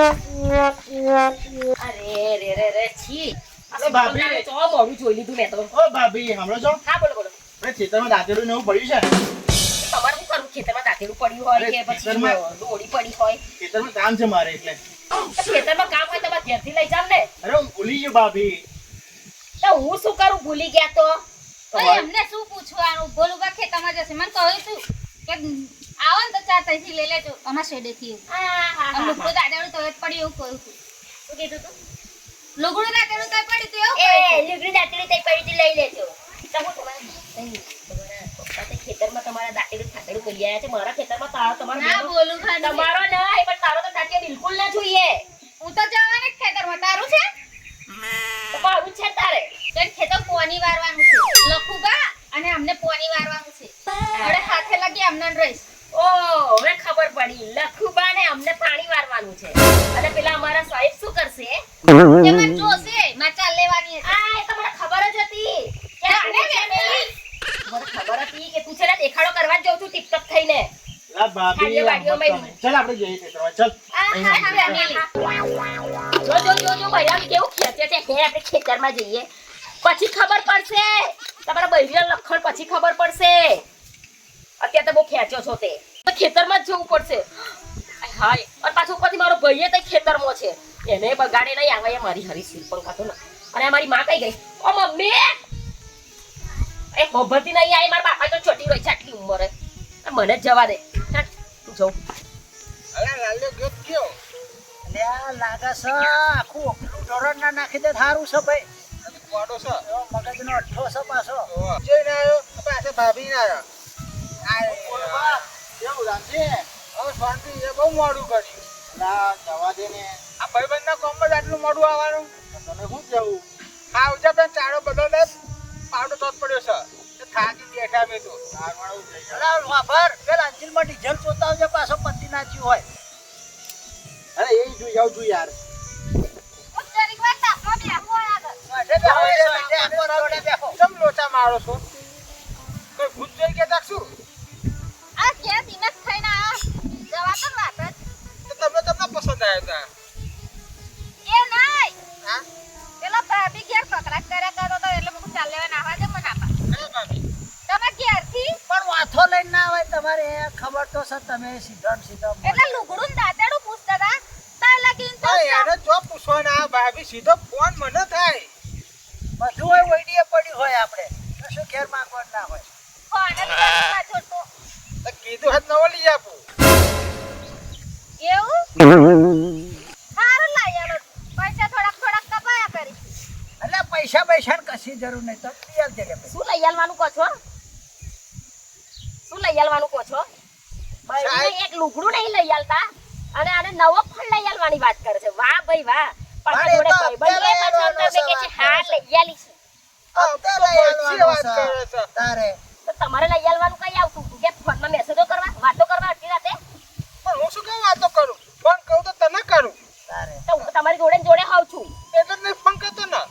અરે રે રે રે છી અરે ભાભી તો મોડું જોઈ લીધું મેં તો. ઓ ભાભી સાંભળો છો? હા બોલો બોલો. અરે ખેતરમાં દાંતેડું ને એવું પડ્યું છે. તમારે શું કરવું? ખેતરમાં દાંતેડું પડ્યું હોય અરે કે પછી ખેતરમાં- દોડી પડી હોય? ખેતરમાં કામ છે મારે એટલે. તો ખેતરમાં કામ હોય તમારે ઘેરથી લઈ જાવ ને. અરે હું ભૂલી ગયો ભાભી. તો હું શું કરું? ભૂલી ગયા તો. ઓય, એમને શું પૂછવાનું? બોલું ખેતરમાં જશે. મને કહ્યું તું કે આવો ને તો ચા તઈથી લઈ લેજો અમારા શેડેથી એવું. આમ લુગડું દાદાનું તો જ પડ્યું એવું કહ્યું તું. શું કીધું તું? લુગડું દાદાનું તો પડ્યું તું એવું એ કહ્યું તું. લીગડી દાંતેડી તઈ પડીથી લઈ લેજો. તો હું તમારા પપ્પા તો ખેતરમાં તમારા દાંતેડું ફાટેડું કરી આવ્યા છે. મારા ખેતરમાં તારો તમારો ના બેનો- બોલું ખાલી. તમારો નહીં પણ તારો તો દાંતિયા બિલકુલ ના જોઈએ. હું તો જવાની જ ખેતરમાં. તારું છે? તો મારું છે તારે. તેન ખેતર પોની વારવાનું છે. લખુગા અને અમને પોની વારવાનું છે. હવે હાથે લાગી અમને રહીશ. ઓ હવે ખબર પડી. લખુબા ને અમને પાણી વારવાનું છે. અને પેલા અમારા સાહેબ શું કરશે? જે મને જોશે માં ચાલ લેવાની હતી. આ એ તો મને ખબર જ હતી કે આને કેમેલી. મને ખબર હતી કે તું છે ને દેખાડો કરવા જ જાઉં છું ટીપટપ થઈને. લા ભાભી ખાલી વાડીઓમાં આમ મત તમે. ચાલ આપણે જઈએ ખેતરમાં ચાલ. જો ભૈયા કેવું ખેંચે છે. હે આપણે ખેતરમાં જઈએ પછી ખબર પડશે. તમારા બૈરીના લખણ પછી ખબર પડશે. અત્યારે તો બહુ ખેંચ્યો છો તે. તો ખેતરમાં જ જવું પડશે. હાય અને પાછું ઉપરથી મારો ભાઈએ તો ખેતરમાં છે. એને બગાડે નહીં આવે એ મારી હરી સિલ્પન ખાતો ને. અને અમારી માં કઈ ગઈ? ઓ મમ્મી એ મોભતી નહીં આવી. મારા બાપા તો છોટી રહી છે આટલી ઉંમરે. મને જ જવા દે. તું જઉં. અરે લાલ્યો ગયો કયો? લે આ લાગે છે આખું ઓખલું ઢોરણ ના નાખી દે થારું છે ભાઈ. નથી પાડો છે. એવો મગજનો અઠ્ઠો છે પાછો. જોઈને આવ્યો પાછા ભાભી ના આવ્યો. કેવું રામજી? હવે શાંતિ એ બહુ મોડું કર્યું. લા જવા દે ને. આ ભાઈબંધના કોમમાં જ આટલું મોડું આવવાનું. તમે શું કેવું? હા ઉજા પેન ચારો બદલ પાવડો તો પડ્યો છે. તે થાકી બેઠા મેં તો. સારવાળું જઈ જાય. અલા વાભર પેલા અંજલમાં ડીઝલ ચોતા આવજે પાછો પતિ નાચ્યું હોય. અરે એ જોઈ જાઉં છું યાર. જરીક વાર તાપમાં બેહો આગળ. વાઢે બેહો, વાઢે આપો, જોડે બેહો. ચમ લોચા મારો છો? કોઈ ભૂત જોઈ ગયા તા શું? આ ઘેર દિનક થઈને આયા. જવા તો વાત જ. તો તમને પસંદ આવ્યા એ નહીં. હતા હા પેલો ભાભી ઘેર કકડાટ કર્યા કરતો હતો એટલે મને ચાલ લેવા નાવા દે મને આપા. અરે ભાભી તમે ઘેરથી પણ વાથો લઈને ના આવે તમારે એ ખબર તો છે તમે સીધો ને સીધો એટલે લુગડું ને દાંતેડું પૂછતા હતા. તાર લગીન તો એને જો પૂછવાના આ ભાભી સીધો ફોન મને થાય. બધું હોય ઓઈડીએ પડ્યું હોય આપણે તો શું ઘેર માંગવાનું ના હોય. ફોન જ કરવા છોટો. તો કીધું હાથ નવો લઈ આપું. એવું? સારું લાઈ આલો. પૈસા થોડાક કપાયા કરી. એટલે પૈસા પૈસાની કશી જરૂર નહીં તો તૈયાર છે કે શું લઈ આવવાનું કહો છો? શું લઈ આવવાનું કહો છો? ભાઈને એક લુગડું નહીં લઈ આલતા અને આને નવો ફોન લઈ આવવાની વાત કરે છે. વાહ ભાઈ વાહ. પાછા જોડે ભાઈબંધ એ પાછા તમે કે છે હા લઈ આલી છે. તારે તો તમારે લઈ આવવાનું કઈ આવતું હતું કે ફોનમાં મેસેજો કરવા વાતો કરવા અડધી રાતે? પણ હું શું કેમ વાતો કરું? ફોન કહું તો તને કરું. તારે તો હું તમારી જોડે ને જોડે હોઉં છું એટલે જ નહીં ફોન કરતો ને.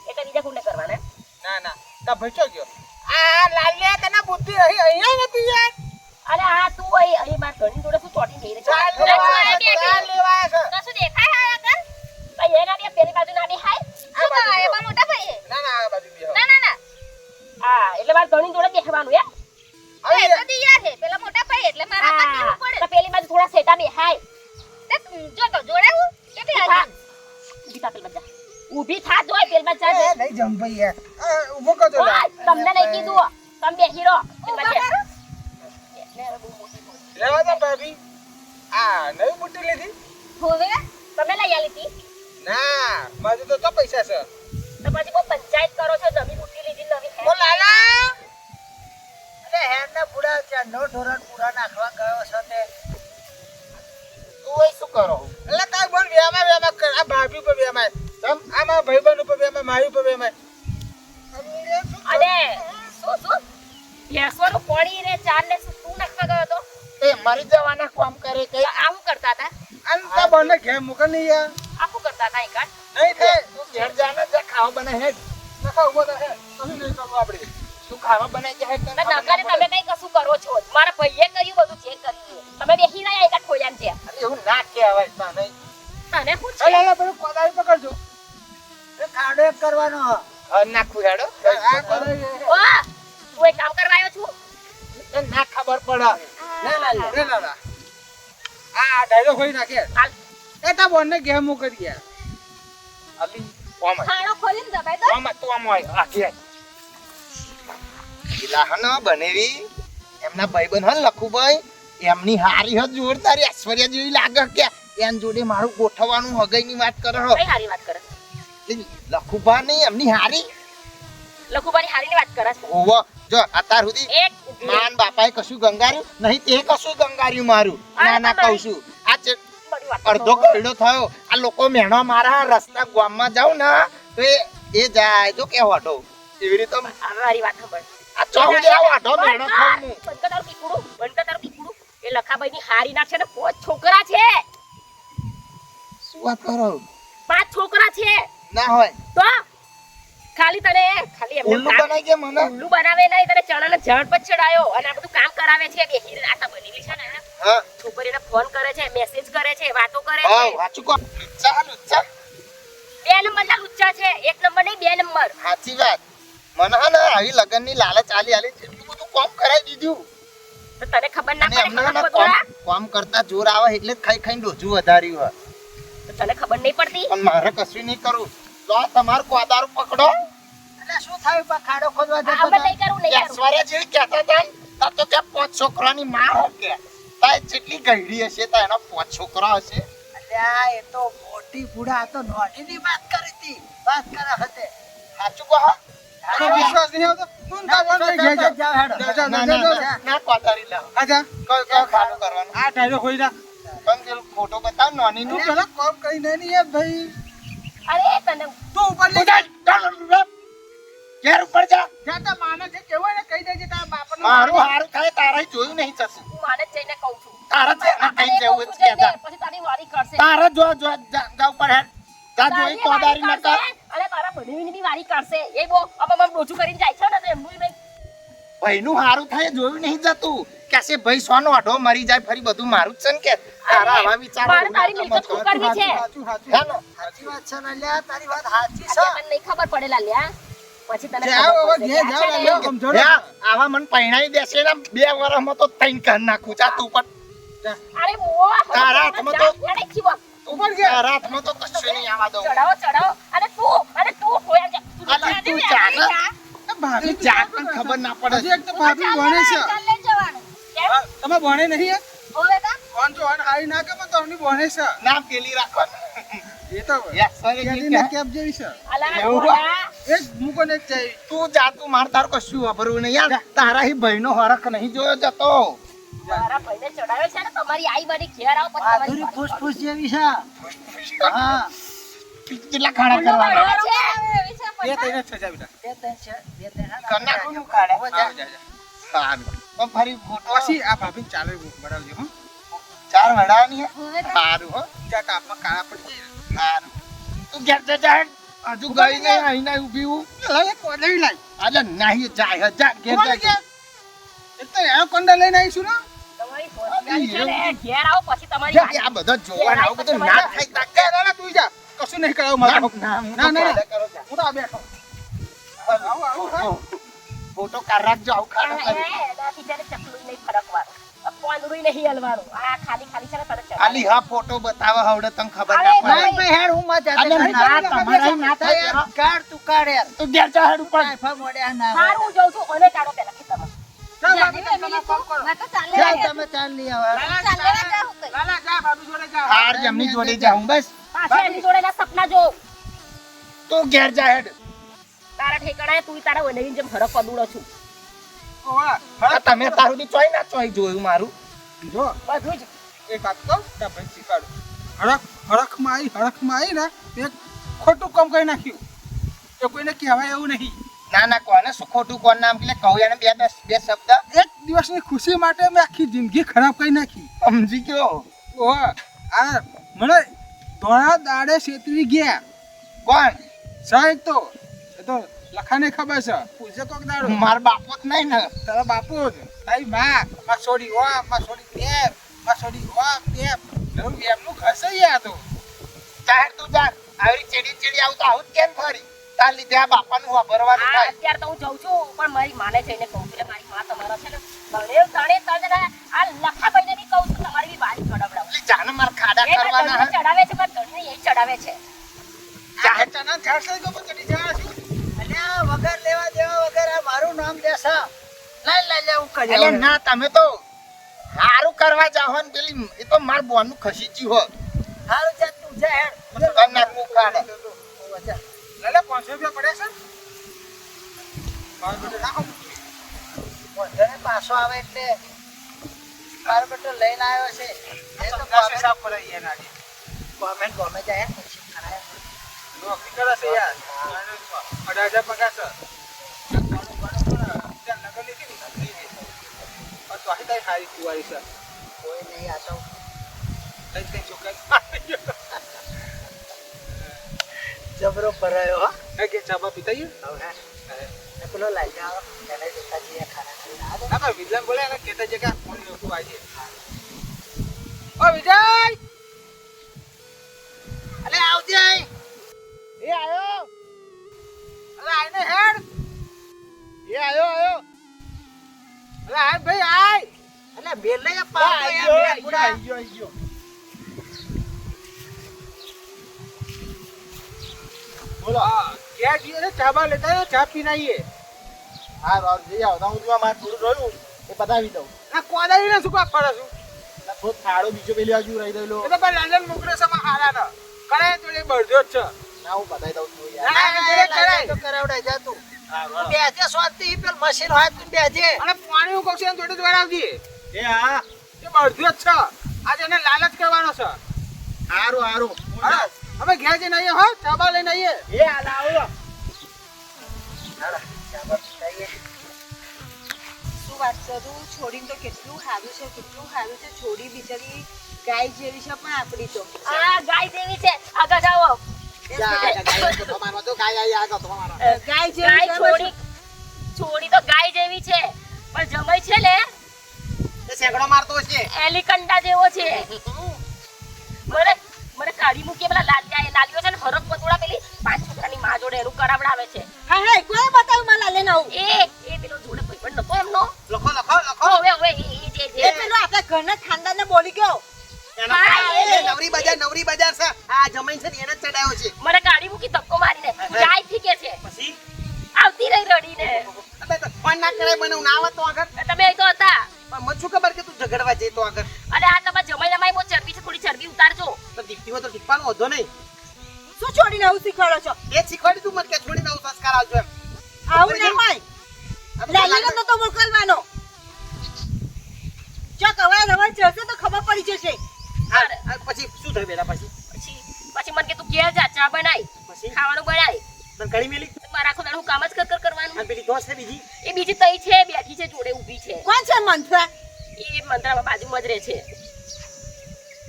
એટલે બીજા કોને કરવાના? ના તા ભઈચો ગયો. આ લાલ્યા તને બુદ્ધિ રહી અહીંયા નથી યાર. અને આ તું અહીં મારા ઘરની જોડે શું ચોટી જઈ રહી છે? ચાલ લેવા છે. કશું દેખાય હા આગળ? ભાઈ એના બે પેલી બાજુ ના દેખાય? શું કહે એમાં મોટા ભાઈએ? ના આ બાજુ બેહો. ના. હા એટલે મારા ઘરની જોડે બેસવાનું એમ? એ તો દિયા છે. પેલા મોટા ભાઈ એટલે મારા હા, આમાં કેવું તો પડે? પેલી બાજુ થોડા સેટા બેહાય. તે જો તો જોડે હું કેટલી ઊભી થા. હાજી? ઊભી થા પેલી બાજુ જા. ઊભી થા જોય પેલી બાજુ જા. એ નહીં જમ ભાઈ યાર. ઊભો કરજો ઓય, તમને નહીં કીધું. તમે બેસી રહો. પેલી ઊભા બાજુ કરો. એટલે હવે બહુ મોટી બોલ. લેવા દે ભાભી. આ નવી બુટ્ટી લીધી? હોવે તમે લઈ આલી હતી? ના મારે તો પૈસા છે. તો પછી બહુ પંચાયત કરો છો. નવી બુટ્ટી લીધી નવી ઓ લાલા એટલે હેરના પૂરા ચાંદો ઢોરણ પૂરા નાખવા ગયો છે તે તું શું કરો? એટલે કાઈ બોલ વેમાં કર. આ ભાભી પર વેમાં. તમ આમાં ભાઈબંધ ઉપર વેમાં, મારી ઉપર વેમાં. અને શું ભેંસવાનું પાણી ને ચાર ને શું નાખવા ગયો હતો? એ મરી જવાના કામ કરે તો આ શું કરતા હતા? અંતા બને ઘેર મૂકે નહીં યાર. આ શું કરતા હતા એકાદ? નહીં થાય. તું ઘેર જાને જે ખાવા બને હે. નખા ઉભો થા હે. તમે નહીં કરો આપણે. શું ખાવા બને છે હે? ના નકારે તમે કઈ કશું કરો છો. મારા ભાઈએ કર્યું બધું જે કર્યું. તમે બેસી રહ્યા એકાદ ખોયાન છે. એવું ના કહેવાય તા નહીં. તને શું છે લે લે પેલું કોદાળી પકડજો એ ખાડો એક કરવાનો હ. નાખું હેડો આ કોદાળી ઓ તું એક કામ કરવા આવ્યો છું તો ના ખબર પડે લે લે આ ડાયલોગ હોઈ નાખે હાલ એ તા બોનને ગેમ મુ કરી યાર અલી ઓમ ખાણો ખોલીને દબાઈ દો. ઓમ તો ઓમ હોય આ કે ઇલાહનો બનેવી એમના ભાઈબંધ હન લખુભાઈ એમની હારી હદ જોરદાર ઐશ્વર્યા જેવી લાગે કે એન જોડે મારું ગોઠવવાનું હગઈની વાત કરે હો કઈ હારી વાત કરે લખુભા નહીં એમની હારી લખુબાની હારીની વાત કરે છે ઓવો જો અત્યાર સુધી એક માન બાપાએ કશું ગંગાર્યું નહીં તે કશું ગંગાર્યું મારું ના ના કહું છું આ બધી વાત અડધો કઈડો થયો આ લોકો મેણો મારા રસ્તા ગામમાં જાવ ને તો એ જાય જો કે વાઢો એવી રીતે હારી વાત ખબર આ ચોક જાવ વાઢો મેણો ખાઉં હું. બંધ તારું પીકુડું એ લખાભાઈની હારીના છે ને 5 છોકરા છે શું વાત કરો 5 છોકરા છે ના હોય તો ખાલી એમને ઉલ્લુ બનાઈ કે મને ઉલ્લુ બનાવે નહીં તને ચણાના ઝાડ પર ચડાયો અને આ બધું કામ કરાવે છે બેહીને રાતા બનેલી છે ને હા છોકરીને ફોન કરે છે મેસેજ કરે છે વાતો કરે હા છે વાચું કો લુચ્ચા 2 નંબરના લુચ્ચા છે 1 નંબર નહીં 2 નંબર સાચી વાત મને હા ને આવી લગનની લાલચ આલી એટલું બધું કામ કરાવી દીધું તો તને ખબર ના અને પડે એમને ખબર કામ પડે કામ કરતા જોર આવે એટલે જ ખાઈ ખાઈને ડોજું વધાર્યું હોય તો તને ખબર નહીં પડતી પણ મારે કશું નહીં કરું લો તમારું કોદારું પકડો એટલે શું થયું પા ખાડો ખોદવા જતો આપણે તો? નહીં કરું નહીં કરું ઐશ્વર્યા જેવી કહેતા હતા ને, તા તો ત્યાં 5 છોકરાની માં હો કે તા જેટલી ગઈડી હશે તા એના 5 છોકરા હશે અલ્યા એ તો મોટી બુડા આ તો નોનીની વાત કરી હતી વાત કરે હતે સાચું કહો તો વિશ્વાસ નહીં આવતો તું તા બોન લઈ ઘેર જા જાવ હેડો જા, ના જા, ના જા. ના, ના કોદારી લાવો આજા કયો ખાનું કરવાનું આ ડાયલોગ હોઈ જા પણ પેલો ફોટો બતાવ નોની તું નું પેલા કોમ કરી દે ને યાર ભાઈ અરે તને તું ઉપર લઈ ઘેર ઉપર જા જા તા માને જે કેવું હોય ને કહી દેજે તારા બાપાને મારું હારું થાય તારા જોયું નહીં જશું હું માને જ જઈને કહું છું તારા છે ના કઈ અરે જેવું કહું જ છું જઈને, કહેતા પછી તારી વારી કરશે તારા જો જો જા ઉપર હેડ જા જોઈ તારી કોદારી વારી નકા કરશે, અને તારા ભણીની બી વારી કરશે એ બો હવે મને ડોચું કરીને જાય છે ને તો એમનું નહીં ભાઈનું હારું થાય જોયું નહીં જતું કેસે ભાઈ સોનો અઢો મરી જાય ફરી બધું મારું જ છે ને કે તારા આવા વિચારો મારે તારી મિલકત ઉકાળવી છે સાચું સાચું હે ને? સાચી વાત છે ને અલ્યા તારી વાત સાચી આજે છે મને નહીં ખબર પડેલા લ્યા પછી તને જાઓ ખબર હવે પડશે ઘેર કે આ જાઓ છે ને, સમજો ને. હે, આવા મને પૈણાઈ દેશે ને 2 વર્ષમાં તો તૈન કર નાખું જા તું પણ અરે મો તારા હાથમાં તો- ઉપર ગયા તારા હાથમાં તો કશું નહીં આવવા દઉં ચડાવો અને તું હોયા જા તું અલા, તું જા જા ને. આ ભાભી તું જા પણ ખબર ના પડે હજી એક તો ભાભી ભણે છે ચાલ લઈ જવાનું. કેમ? હા, તમે ભણે નહીં હે? હવે કા? કોણ જો અન હારી ના કે પણ તમને ભણે છે ના પેલી રાખો એ તો કેદીના કેપ જેવી છે અલા, એવું ઘોડા. એક મૂકો ને એક જાય તું જા તું માર તાર કશું વાપરવું નહીં યાર તારા હી ભાઈનો હરખ નહીં જોયો જતો મારા ભાઈને ચડાવ્યો છે ને તમારી આઈ મારી ઘેર આવો પછી માધુરી તમારી ફૂસફૂસ જેવી છે હા કેટલા ખાડા કરવાના વારી છે. એવી છે બે પણ. તઈને છ જા બેટા બે ત્રણ છે બે ત્રણ હા, કર નાખું નું કાઢે હવે હા, જા. જા, જા. સારું પણ ફરી ફોટો પછી આ ભાભી ચાલે બરાવજો હો 4 વડાની હે હવે કા? સારું હો જા કાપમાં કાળા પડી જાય સારું તું ઘેર જા જા હજુ ગઈ નહીં અહીં ના ઊભી હું લાય કોદળી લાય અરે નહીં જાય જા ઘેર કોણ જા ગયા? એક તો આ કોંડા લઈને આવીશું ને તમારી ફોટો છે ને, ઘેર આવો પછી તમારી જા, વારી. આ બધા જોવાના આવું બધું ના થાય તા જા, ના, ના, તું જા કશું નહીં કરાવું મારે ના ના, ના. કરો જા. હું તો આ બેઠો આવું આવું હા. ફોટો કાઢ રાખજો આવું ખાડો કરી એનાથી છે ને ચકલું નહીં ફરકવાનું. આ પાંદડું નહીં હલવાનું. આ ખાલી ખાલી છે ને તને ચડાવે. ખાલી હા ફોટો બતાવો હવડે તને ખબર અરે ના ભાઈ, પડે ભાઈ, હેડ હું માં જાતે અરે કરી ના, નાખું. તમારા ના થાય યાર. કાઢ તું કાઢ યાર તું ઘેર જા હેડ ઉપર કાંઈ ફા મોડ્યા ના હારું હું જાઉં છું અને કાઢો પેલા ખેતરમાં. ચાલ, જાને ભાભી, ફેમિલી તમે કોમ કરો. માં તો ચાલ જા, લેવા તમે ચાલ લઈ આવો ચાલ લેવા જાઉં કઈ. લાલા, જા, ભાભી જોડે જા. હાર જમની જોડે જાઉં બસ પાછા એની જોડે ના સપના જો. તું ઘેર જા હેડ તારા ઠેકાણાએ તું તારા વનવીન જેમ હરખ પદુડો છું. ઓવા, આ તમે તારું બી ચોય ના ચોય જોયું મારું જો બધું જ. એક વાત કહું તારા ભાઈ શીખવાડું હરખમાં આવી ને એક ખોટું કામ કરી નાખ્યું એ કોઈને કહેવાય એવું નહીં ના ના કોને શું ખોટું કોણ નામ એટલે કહું એને બે શબ્દ એક દિવસની ખુશી માટે મેં આખી જિંદગી ખરાબ કરી નાખી સમજી ગયો ઓહો આ મને ધોળા દાડે છેતરી ગયા કોણ સાહેબ તો એ તો લખાને ખબર છે પૂછે કોક દાડો માર બાપો જ નહીં ને તારા બાપુ જ તારી માં છોડી ઓમ માં છોડી તેમ માં છોડી ઓમ તેમ એમનું ઘસે યાર તો ચીડી આવું તો આવું જ કેમ ફરી તાર લીધે આ બાપાનું વાપરવાનું આ થાય અત્યારે તો હું જઉં છું પણ મારી માને જઈને કહું છું એટલે મારી માં તમારા છે ને બળેવ તાણે તાણે આ લખાભાઈને બી કહું છું તમારી બી બારી ચડાવડાવો એટલે જાને માર ખાડા એ મારા કરવાના ધણીને ચડાવે છે મારા ધણીને એ ચડાવે છે ચાહે ચના ચારસે તો ચડી જા છું અલ્યા વગર લેવા દેવા વગર આ મારું નામ દેસા લઈ લે હું કરી એટલે ના તમે તો હારું કરવા જાહો ને પેલી એ તો માર બોનનું ખસીજી હો હારું છે તું જા હેડ મને ઘર નાખવું ખાડે લે 500 રૂપિયા પડે છે બાર બેટો રાખો મોઢાને પાછો આવે એટલે મારો બેટો લઈને આવ્યો છે એ તો દસ સાફ કરાઈ યાર નાડી કોમેન્ટ ગમે જાય પછી ખરાય નોકરી કરે છે યાર 18,000 પગાર છે ત્યાં નગર લીધી ને નગરી દે આ તો આહી ખારી કુવાઈ છે કોઈ નહીં આ તો લઈ તે છોકરા જબરો ભરાયો હા હે કે ચાબા પીતાઈ હવે ને પેલો લઈ જાઓ એને દેખા જઈએ ખાના ખાઈને આ દે ના તો વિજ્ઞાન બોલે ને કેતા છે કે ફોન નતું આવી ઓ વિજય અલે આવજે એ આયો અલે આઈને હેડ એ આયો અલે આય ભાઈ આય અલે બેલે પાડો યાર બુડા આયો બોલો ક્યાં જઈએ ને ચાબા લેતા હો ચા પીને આવીએ હા રાવ જઈ આવો તો હું જો માર થોડું જોયું એ બતાવી દઉં આ કોદાળી ને શું કા પડે છું થોડો ખાડો બીજો પેલી બાજુ રહી ગયેલો એ તો ભાઈ લાલન મુકરે છે માં હારા ના કરે તો એ બળજો જ છે ના હું બતાવી દઉં છું યાર ના તો કરાવડાય જા તું હા બેજે સ્વાદથી પેલ મશીન હોય તું બેજે અને પાણી હું કહું છું એમ થોડી જ વાર આવજે એ હા એ બળજો જ છે આજે એને લાલચ કરવાનો છે હારું હારું હા હવે ઘેર જઈને આવીએ હો ચાબા લઈને આવીએ એ હાલ આવો શું વાત કરું છોડીને તો કેટલું સારું છે છોડી બિચારી ગાય જેવી છે પણ આપણી તો આ ગાય જેવી છે આગળ જાઓ ગાય ગાય જેવી છોડી છોડી તો ગાય જેવી છે પણ જમાઈ છે ને સેકડો મારતો છે એલિકન્ડા જેવો છે મને મને કાઢી મૂકી પેલા લાલીઓ છે ને હરક પતોડા પેલી પાંચ છોકરાની માં જોડે એનું કરાવડાવે છે હા હા કોઈ બતાવ્યું મને લાલે ના એ પેલો જોડે ભાઈ પણ નતો એમનો લખો હવે એ પેલો આપણા ઘરના ખાનદાનને બોલી ગયો નવરી બજાર છે આ જમીન છે ને એને જ ચડાયો છે મને કાઢી મૂકી ધક્કો મારીને ગાય ફીકે છે પછી આવતી રહી રડીને ફોન ના કરાય મને ના આવત તો આગળ તમે અહીં તો હતા પણ મને શું ખબર કે તું ઝઘડવા જઈ તો આગળ અને આ તમારા જમાઈ નમાઈ બહુ ચરબી છે થોડી ચરબી ઉતારજો તો દીકરી હોય તો ટીપાનો વધો નહીં શું છોડીને આવું શીખવાડો છો એ શીખવાડી તું મને કે છોડીને આવું સંસ્કાર આવજો એમ આવું નહીં હોય લાલીને તો મોકલવાનો જો કવાય રવાય જશે તો ખબર પડી જશે હા પછી શું થયું બેટા પછી પછી મને કે તું ઘેર જા ચા બનાય પછી ખાવાનું બનાય તને કડી મેલી મારા આખો દાડો હું કામ જ કરવાનું અને પેલી દોસ્ત છે બીજી એ બીજી તઈ છે બેઠી છે જોડે ઊભી છે કોણ છે મંત્રા એ મંત્રામાં બાજુમાં જ રહે છે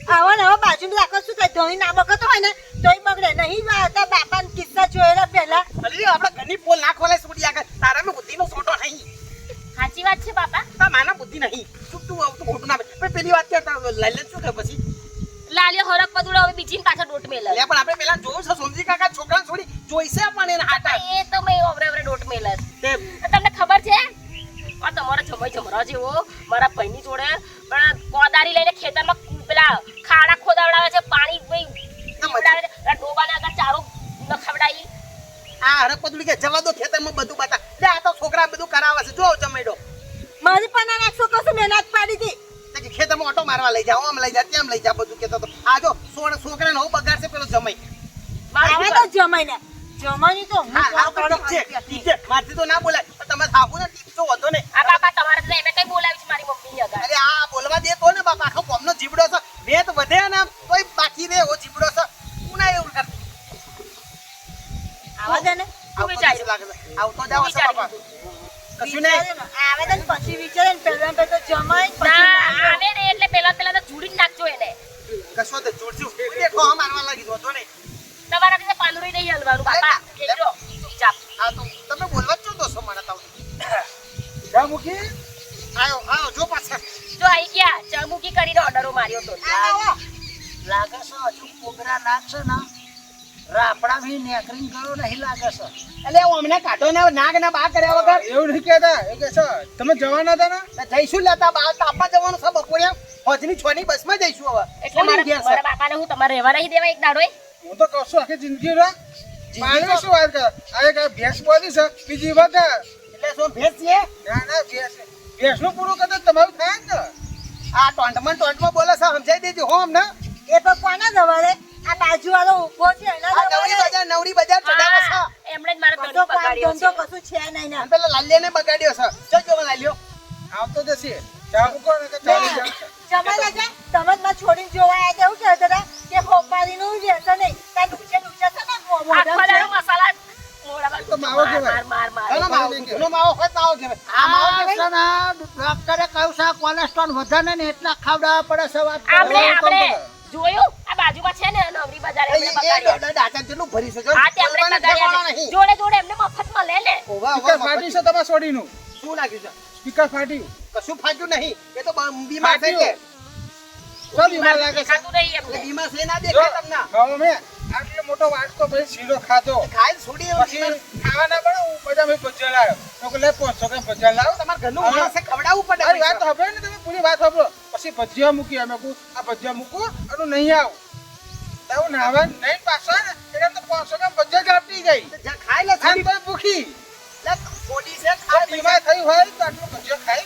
આવા ને આવા બાજુ રાખો શું થાય ધોની ના બગતો હોય ને તોય બગડે નહીં વાતા બાપાના કિસ્સા જોયેલા પહેલા અલી આપણે ઘરની પોલ ના ખોલાય છોડી આગળ તારામાં બુદ્ધિનો સોટો નહીં સાચી વાત છે બાપા તા માના બુદ્ધિ નહીં શું તું આવતું ખોટું ના પણ પેલી વાત કે લાલે શું થયું પછી લાલિયો હરક પદુડો હવે બીજી પાછા ડોટ મેલે લે પણ આપણે પેલા જોયું છે સોમજી કાકા છોકરા છોડી જોઈશે પણ એને હાટા એ તો મેં ઓવરે ડોટ મેલે તે તમને ખબર છે આ તમારો જમાઈ જમરા જેવો મારા ભાઈની જોડે પણ કોદારી લઈને ખેતરમાં પેલા ખાડા ખોદાવડાવે છે પાણી પીવડાવે છે ડોબાને આગળ ચારો નખવડાઈ આ હરક પદુડી કે જવા દો ખેતરમાં બધું બતા લે આ તો છોકરા બધું કરાવે છે જો જમેડો મારી પણ નાખશો કશું મહેનત પાડી હતી તે ખેતરમાં ઓટો મારવા લઈ જાઓ આમ લઈ જા તેમ લઈ જા બધું કેતો તો આ જો છોકરાને હું બગાડશે પેલો જમાઈ આવે તો જમાઈને જમાની તો હું હા કોણ હા કરું ઠીક છે મારથી તો ના બોલાય પણ તમે સાબુ ને ટીપ તો વધો ને આ બાપા તમારે તો એને કઈ બોલાવી છે મારી મમ્મીની આગળ અરે આ બોલવા દે તો ને બાપા આખો કોમનો જીબડો છે વેત વધે ને તોય બાકી રે ઓ જીબડો છે તું ના એવું કરતી આવા દે ને તું વિચાર આવતો જાવ છે બાપા કશું નહીં આવેદન પછી વિચારે ને પહેલા તો જમાઈ ના આવે ને એટલે પેલા તો જોડી જ નાખજો એને કશો તો જોડજો દેખો હમ મારવા લાગી દો તો નહીં તમારા રીતે પાલુરી નહીં હલવાનું બાપા કેજો ચૂપચાપ હા તો તમે બોલવા જ છો દોસ્તો મને તાવ જા મૂકી આયો જો પાછા જો આઈ ગયા ચમુકી કરીને ઓર્ડરો માર્યો તો લાગે છે હજુ કોબરા નાખશે ને રાપડા ભી નેકરીને ગયો નહીં લાગે છે. એટલે હું અમને કાઢો ને નાગ ને બા કર્યા વગર એવું નહીં કહેતા એ કે છે તમે જવાના હતા ને તો જઈશું લેતા બા તાપા જવાનું છે બપોરે હોજની 6 ની બસમાં જઈશું હવે એટલે મારા બાપાને હું તમારે રહેવા નહીં દેવા એક દાડો હું તો કહું છું આખી જિંદગી રે પાણી શું વાત કરે આ એક ભેંસ બોલી છે બીજી વગર એટલે શું ભેસ છે ના ના ભેંસનું પૂરું કરતા તમારું થાય ને આ ટોંટમાં બોલે છે સમજાઈ દેજો હો અમને એ તો કોના દવારે આ બાજુવાળો ઊભો છે એના આ દવારે નવરી બજાર ચડાવે છે એમણે જ મારા બધો ધણી કામ બગાડ્યો ધંધો છે કશું છે નહીં ને અને પેલા લાલ્યાને બગાડ્યો છે જો લાલ્યો આવતો જશે ચા મૂકો ને કે ચાલી જાવ જમાઈ લાગે તમે જ માં છોડીને જોવા આવ્યા કેવું કહેતા હતા કે હોપારીનું રહેશે નહીં તાર ડૂચે છે ને આખો દાડો મસાલા મોઢામાં તો માવો કહેવાય. માર ઘણો માવો ઘણો માવો હોય તો માવો કહેવાય આ માવો આ કહેવાય છે ને ડોક્ટરે કહ્યું છે કોલેસ્ટ્રોલ વધે ને એટલા ખાવડાવવા પડે છે વાત કરો. આપણે જોયું આ બાજુમાં છે ને નવરી બજાર એમને બગાડ્યો દાદા જેટલું ભરી શકો હા તે આપણે બગાડ્યા છે જોડે જોડે એમને મફતમાં લે ને સ્પીકર ફાટી છે તમારા સોડીનું શું લાગ્યું છે સ્પીકર ફાટ્યું કશું ફાટ્યું નહીં એ તો બીમાર થઈ ગયા શું બીમાર લાગે છે દેખાતું નહીં એટલે એમને બીમાર છે ના જો દેખાય તમને ગામમે આટલો મોટો વાટકો ભાઈ શીરો ખાધો ખાઈ છોડી એવો પછી બીમાર. ખાવાના પણ હું બધા મેં ભજીયા લાવ્યો તો કે લે 500 ગ્રામ ભજીયા લાવો તમારા ઘરનું માણસ છે, ખવડાવવું પડે મારી વાત સાંભળો ને તમે પૂરી વાત સાંભળો પછી ભજીયા મૂકી અમે કહું આ ભજીયા મૂકો અને નહીં આવું તારું નાવા નહીં પાછા ને એટલે તો 500 ગ્રામ ભજીયા જ આપી ગઈ જ્યાં ખાઈ લે આમ તો ભૂખી લે, છોડી છે આ ખાઈ બીમાર થઈ હોય તો આટલું ભજીયા ખાય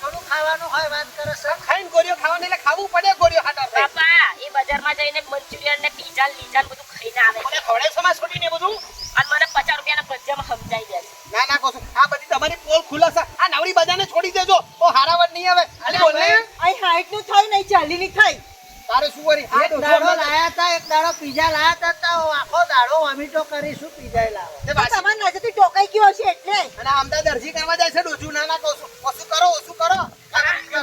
થોડું ખાવાનું હોય વાત કરે છે. ખાઈને ગોળીઓ ખાવાની એટલે ખાવું પડે ગોળીઓ હાટા થઈ. બાપા એ બજારમાં જઈને મંચુરિયન ને પીઝા લીઝા બધું ખાઈને આવે મને છે ખવડાય સમાજ છોડીને બધું અને મને 50 રૂપિયાના ભજીયામાં સમજાઈ દે છે ના ના કહું છું આ બધી તમારી પોલ ખુલ્લા છે આ નવરી બજારને છોડી દેજો તો હારાવટ નહીં આવે અરે બોલ ને અહીં હાઈટનું થઈ નહીં ચાલીની થઈ તારે શું વળી આ એક દાડો લાયા તા એક દાડો પીઝા લાયા તા તો આખો દાડો વમીટો કરીશું પીઝા લાવો. તે તો વાસી- તમારા નજરથી ટોકાઈ ગયો છે એટલે અને આમદા દરજી કરવા જાય છે ડોજુ ના ના કહું છું ઓછું કરો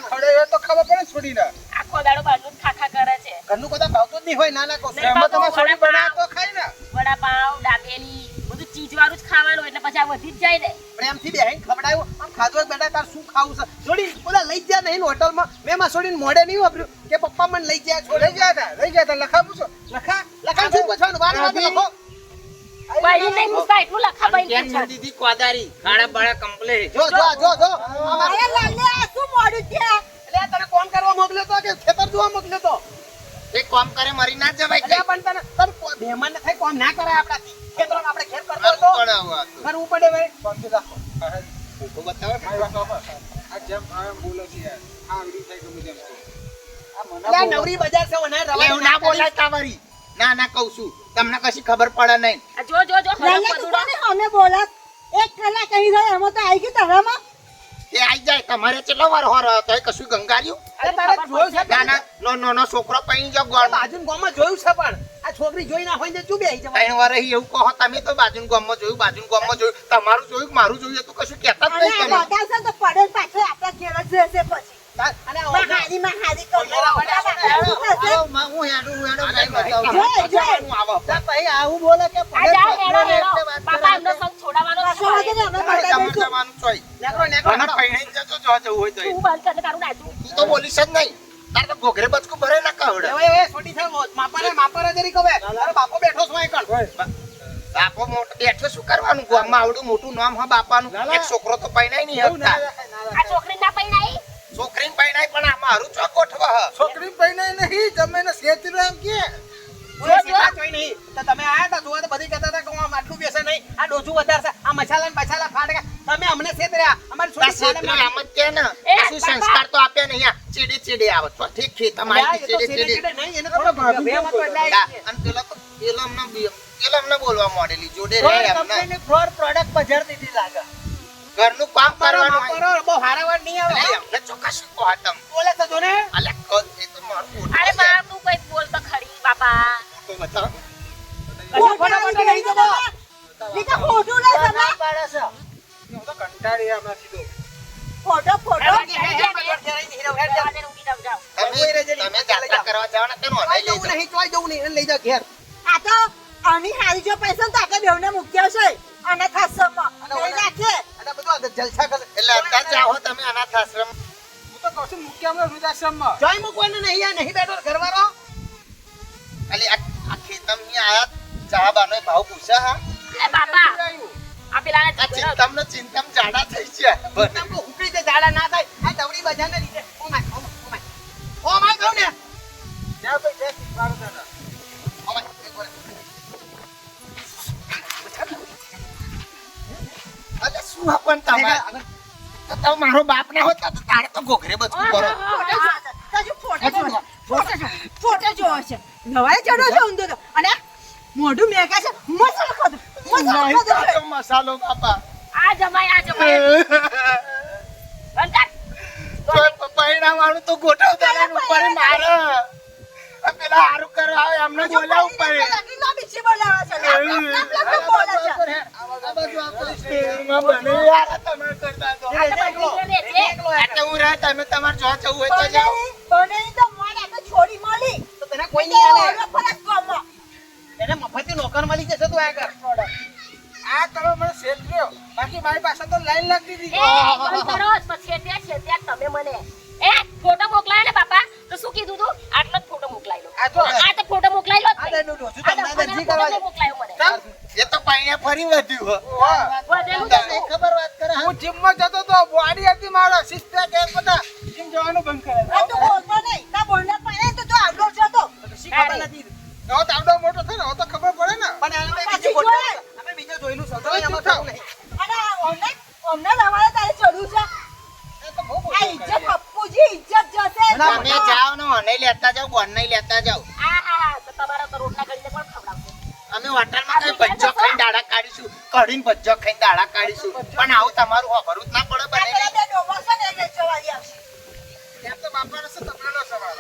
ખડે હોય તો ખબર પડે ને છોડીને આખો દાડો બાજુ ખાખા કરે છે ઘરનું બધા ભાવતું જ નહીં હોય ના ના કહું છું નહીં. એમાં તમે છોડી બનાવે તો ખાય ને વડાપાવ દાબેલી બધું ચીજ વાળું જ ખાવાનું એટલે પછી આ વધી જ જાય ને પ્રેમથી બેહીને ખવડાવ્યું આમ ખાધો જ બેટા તાર શું ખાવું છે છોડી બોલા લઈ જ જા નહીં હોટલમાં મેં માં છોડીને મોઢે નહીં વાપર્યું કે પપ્પા મને લઈ ગયા છોડે લઈ ગયા તા લખા પૂછો લખા લખા શું પૂછવાનું વાર વાર લખો બહેરી નહીં પૂછતા એટલું લખા બહેરી કેમ પૂછવાનું. દીધી કોદારી ખાડા બાળા કમ્પ્લેટ જો અરે લાલે આ શું મોડું છે એટલે તને કોમ કરવા મોકલ્યો તો કે ખેતર જોવા મોકલ્યો તો એ કોમ કરે મરી ના જવાય એટલે પણ તને મહેમાન ને થાય કોમ ના કરાય આપણાથી ખેતરો આપણે ખેત કરતો તો કરવું પડે ભાઈ શાંતિ રાખો તો બતાવે મારી વાત સાંભળ. આ જેમ ભાવે એમ બોલે છે યાર આ આવડી થાય ગમે તેમ છે. એટલે આ નવરી બજાર છે મને રવા એવું ના બોલાય તાવરી ના ના કહું છું તમને કશી ખબર પડે નહીં આ જો જો જો લાલે હરખ તું પદુડો. કોને અમે બોલત એક કલાક કહી રહ્યો એમાં તો આવી ગયું તારામાં એ આઈ જાય તમારે કેટલો વાર હોર હતો એ કશું ગંગાર્યું અરે તારે જોયું છે ના ના નો છોકરો પૈણી જો ગોળ બાજુ ગામમાં જોયું છે પણ આ છોકરી જોઈ ના હોય ને ચૂપ બેહી જવાય ત્રણ વાર એવું કહો તમે તો બાજુ ગામમાં જોયું તમારું જોયું મારું જોયું એ તો કશું કહેતા જ અને નહીં આ તમે બતાવશે તો પડે જ પાછળ આપણા ઘેર જ રહેશે પછી અને આ માં હારી તો આવો, માં હું હેડું જઈ બતાવું. જોઈ, જોઈ. જવાનું આવો. તા પછી આવું બોલે કે આ પડે જાઓ, પકડો હેડો, ને હેડો. એટલે વાત બાપા કરે એમનો છે. સંગ છોડાવવાનો જ પાછો વાગે છે. ને અમે તમારે બતાવી દઈશું. જવાનું ચોય. નેકરો નેકરો મને પૈણી જજો જો જવું હોય તો એ. તું બંધ કરીને તારું નાચું. તું તો બોલીશ જ નહીં તારે તો ઘોઘરે બચકું ભરે ના કવડે એ છોટી છે માપરે જરી કવે તારો બાપો બેઠો છે અહીં કણ બાપો મોટો બેઠો શું કરવાનું ગામમાં આવડું મોટું નામ હા બાપાનું એક છોકરો તો પૈણાય નહીં એવું ના હકતા રાખાય, ના આ રાખાય. છોકરી ના પૈણાઈ છોકરીને પૈણાય પણ આ મારું ચો ગોઠવા હ. છોકરી પૈણાય નહીં તમે એને શેતરી એમ કે જોઈ નહીં તો તમે આયા તા જોવા તો બધી કહેતા હતા કે હું આમ આટલું બેસે નહીં આ ડોજું વધારે છે આ મસાલા ને પછાલા ફાટકા તમે અમને છેતર્યા અમારી તા છોકરી શેતરી આમ જ કે ને એ, કશું બાપા. સંસ્કાર તો આપ્યા નહીં આ ચીડી આવે તો ઠીક છે તમારી ચીડી નહીં એને થોડો ભાભી બે મત એટલે હા, અને પેલો અમને બોલવા માંડેલી જોડે રહે એમને કંપનીની ફ્લોર પ્રોડક્ટ બજાર દીધી લાગે. ઘરનું કામ કરવાનું હોય. માપરો બહુ હારાવાર નહીં આવે અરે, અમને ચોક્કસ કહો આ તમ. બોલે તો જો ને અલે, એ તો મારું મોટું અરે છે. બા તું કઈ બોલ તો ખરી બાપા તો બતાવો. ફટાફટ લઈ જવો નીકા ફોટો લઈ તમે ના પાડે છે. હું તો કંટાળી હમણાંથી તો. ફોટો ફોટો જવા દે, જવા દે, ઊંઘી જાવ, જાવ. તમે જાત્રા કરવા જવાના તેનો અનાઈ લઈ જાઓ. ચોઈ જવું નહીં એને લઈ જાઓ ઘેર આ તો આની હારી જો પૈસા ને તો આપણે બેવને મૂક્યા છે અને ખાસમાં લઈ રાખે અને બધું આ જલસા કરે એટલે અત્યારે જાઓ તમે અનાથ આશ્રમ. હું તો કહું છું મૂક્યા હમણાં વૃદ્ધાશ્રમમાં. જોઈ મૂકવાનું નહીં આ નહીં બેઠો ઘરવાળો અલી, આ ખેતમની આયા બા બાનો ભાવ પૂછે હા એ બાપા આ પેલાને આ ચિંતામાં જાડા થઈ ગયા તમને હુકડી દે ઝાડા ના થાય આ દવડી બજાને લીધે ઓ માય કહું ને જ્યાં ભાઈ જે શીખવાડો દાદા અરે શું આપણ તમારે તો તમે મારો બાપ ના હોત તો તારે તો ઘોઘરે બચવું કરો ફોટો જોવો છે નવાઈ ચડો છે ઊંધો તો અને મોઢું મેકા છે મસાલો ખાધો નહીં ખાતો મસાલો બાપા આ જમાય બંધ કર તો પૈણા વાળું તો ગોઠવતા ને ઉપર મારે આ પેલા હારું કરવા આવે અમને બોલાવવું પડે ના બીજી બોલાવા છે ના બોલે છે આ બને યાર તમે કરતા તો એટલે હું રહે તમે તમારે જો જવું હોય તો જાઓ બને તો મારે તો છોડી મળી તો તને કોઈ નહીં આલે ફરક કોમો એને મફતી નોકર મળી જશે તું આગળ આ તમે મને સેટ કર્યો બાકી મારી પાસે તો લાઈન લાગતી હતી બંધ કરો પછી ત્યાં તમે મને એ ફોટો મોકલાય ને બાપા તો શું કીધું તું આટલો જ ફોટો મોકલાઈ લો આ જો આ તો ફોટો મોકલાઈ લો જ આ નહીં. દે ડોસુ આ તમને તો જી કરવા દે. મોકલાયો મને એ તો પૈણા ફરી વધ્યું હો વધેલું તને જતું. ખબર વાત કરે હા? હું જીમમાં જતો તો બોડી હતી મારો સિસ્ટર કે બધા જીમ જવાનું બંધ કરે આ તો બોલતો નહીં ના બોલને પાડે તો આગળ જતો શી ખબર નથી તો તાવડો મોટો થાય ને હવે તો ખબર પડે ને પણ અમે પછી બીજું જોયે. અમે બીજો જોઈલું છે તો એમાં થવું નહીં અને અમને રવાડે તારે ચડવું છે એ તો બહુ આ ઇજ્જત અપ્પુજી ઇજ્જત જશે તમે જાઓ ને મને લેતા જાઓ બોન નહીં લેતા જાઓ હા તો તમારા તો રોટલા કરીને પણ ખવડાવશે અમે હોટલમાં કઈ ભજ્જો ખાઈને દાડા કાઢીશું કઢીને ભજ્જો ખાઈને દાડા કાઢીશું પણ આવું તમારું હોભરું જ ના પડે બને પેલા બે ડોબા છે ને એટલે ચવાલી આવશે એમ તો બાપાનો છે તબેલો સવાલ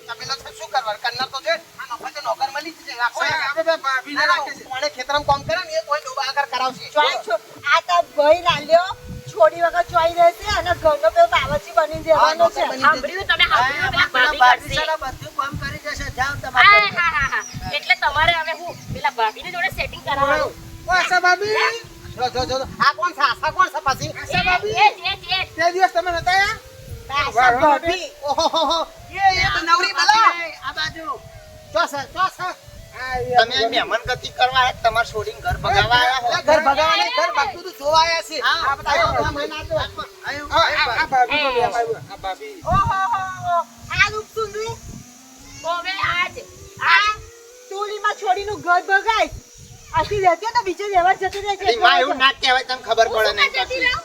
તબેલો છે શું કરવાનું કરનાર તો છે આ મફતે નોકર મળી જ છે રાખો આપણે ભાભીને રાખે છે કોણે ખેતરમાં કામ કરે ને એ કોઈ ડોબા આગળ કરાવશે ચોઈ છો આ તો ભાઈ લાલ્યો છોડી વગર ચોઈ રહેશે અને ઘરનો પેલો બાવરચી બની દેવાનો છે સાંભળ્યું તમે સાંભળ્યું પેલા ભાભી કરશે બધું કામ કરી જશે જાવ હા. એટલે તમારે હવે હું પેલા ભાભીની જોડે સેટિંગ કરાવવાનું ઓ આશા ભાભી જો આ કોણ છે આશા કોણ છે પાછી એ જ. તે દિવસ તમે નતા આયા? આશા ભાભી ઓહો એ તો નવરી બલા આ બાજુ ચોસ હા, એ તમે અહીં મહેમાન ગતિ કરવા આયા તમારે છોડીને ઘર ભગાવા આયા હો ઘર ભગાવા નહીં ઘર બાકી તું જોવા આયા છે આ બધા આ ભાભી બોલી, આ ભાભી ઓહો આ રૂપ સુંદરી હવે આજ આ ટોલીમાં છોડીનું ઘર ભગાય આથી રહેતી હોય તો બીજે રહેવા જતી રહે અરે માં એવું ના કહેવાય તમને ખબર પડે નહીં પછી.